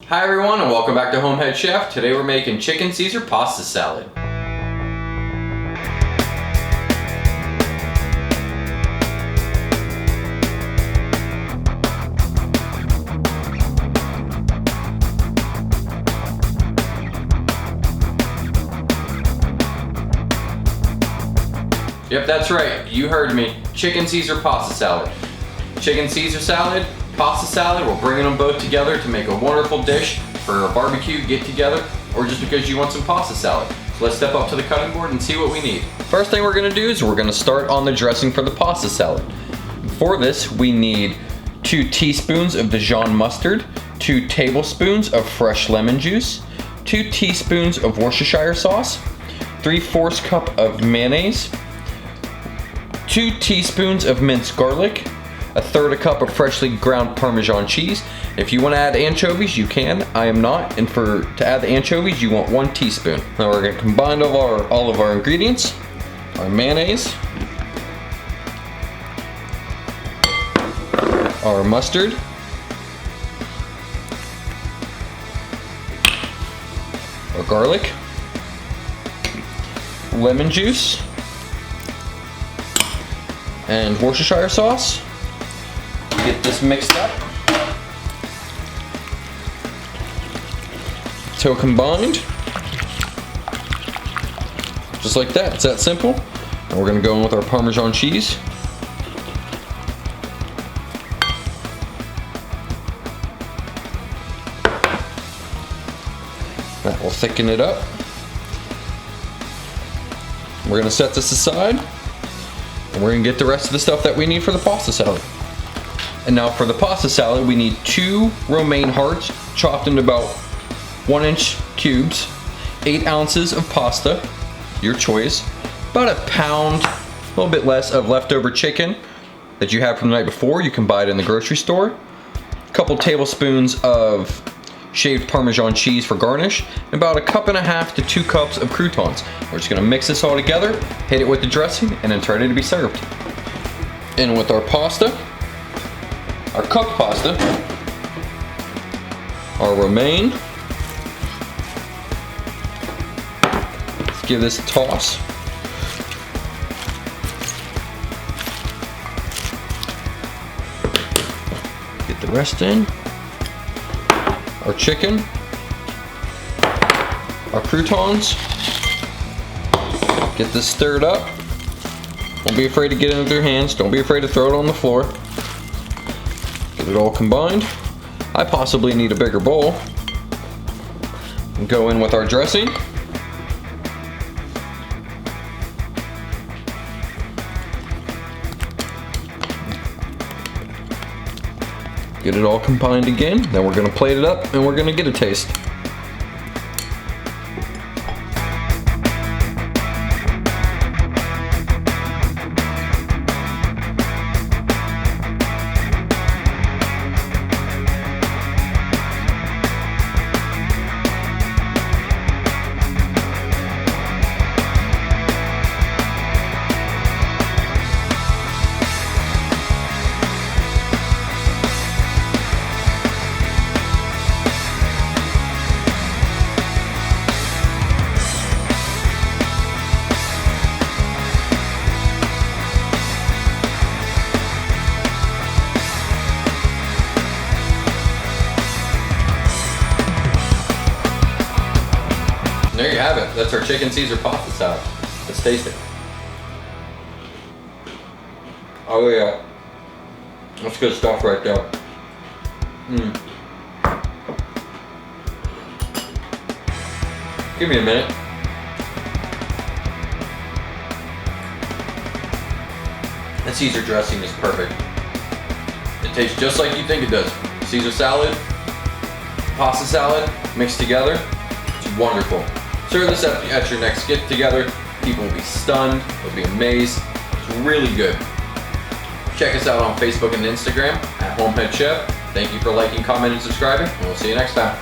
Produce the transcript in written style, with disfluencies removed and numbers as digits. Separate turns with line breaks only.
Hi everyone and welcome back to HomeHeadChef. Today we're making chicken Caesar pasta salad. Yep, that's right. You heard me. Chicken Caesar pasta salad. Chicken Caesar salad, pasta salad, we're bringing them both together to make a wonderful dish for a barbecue get-together or just because you want some pasta salad. So let's step up to the cutting board and see what we need. First thing we're gonna do is we're gonna start on the dressing for the pasta salad. For this, we need 2 teaspoons of Dijon mustard, 2 tablespoons of fresh lemon juice, 2 teaspoons of Worcestershire sauce, 3/4 cup of mayonnaise, 2 teaspoons of minced garlic, 1/3 cup of freshly ground Parmesan cheese. If you want to add anchovies, you can. I am not, and to add the anchovies, you want 1 teaspoon. Now we're going to combine all of our ingredients, our mayonnaise, our mustard, our garlic, lemon juice, and Worcestershire sauce. Get this mixed up till combined, just like that. It's that simple. And we're gonna go in with our Parmesan cheese. That will thicken it up. We're gonna set this aside, and we're gonna get the rest of the stuff that we need for the pasta salad. And now for the pasta salad, we need 2 romaine hearts chopped into about 1-inch cubes, 8 ounces of pasta, your choice, about a pound, a little bit less of leftover chicken that you had from the night before. You can buy it in the grocery store. A couple tablespoons of shaved Parmesan cheese for garnish, and about 1.5 to 2 cups of croutons. We're just gonna mix this all together, hit it with the dressing, and then turn it to be served. In with our pasta, our cooked pasta, our romaine. Let's give this a toss. Get the rest in. Our chicken, our croutons. Get this stirred up. Don't be afraid to get it with your hands. Don't be afraid to throw it on the floor. Get it all combined. I possibly need a bigger bowl. And go in with our dressing. Get it all combined again. Then we're gonna plate it up and we're gonna get a taste. There you have it. That's our chicken Caesar pasta salad. Let's taste it. Oh yeah. That's good stuff right there. Give me a minute. The Caesar dressing is perfect. It tastes just like you think it does. Caesar salad, pasta salad, mixed together. It's wonderful. Serve this at your next get together. People will be stunned. They'll be amazed. It's really good. Check us out on Facebook and Instagram at HomeHeadChef. Thank you for liking, commenting, and subscribing, and we'll see you next time.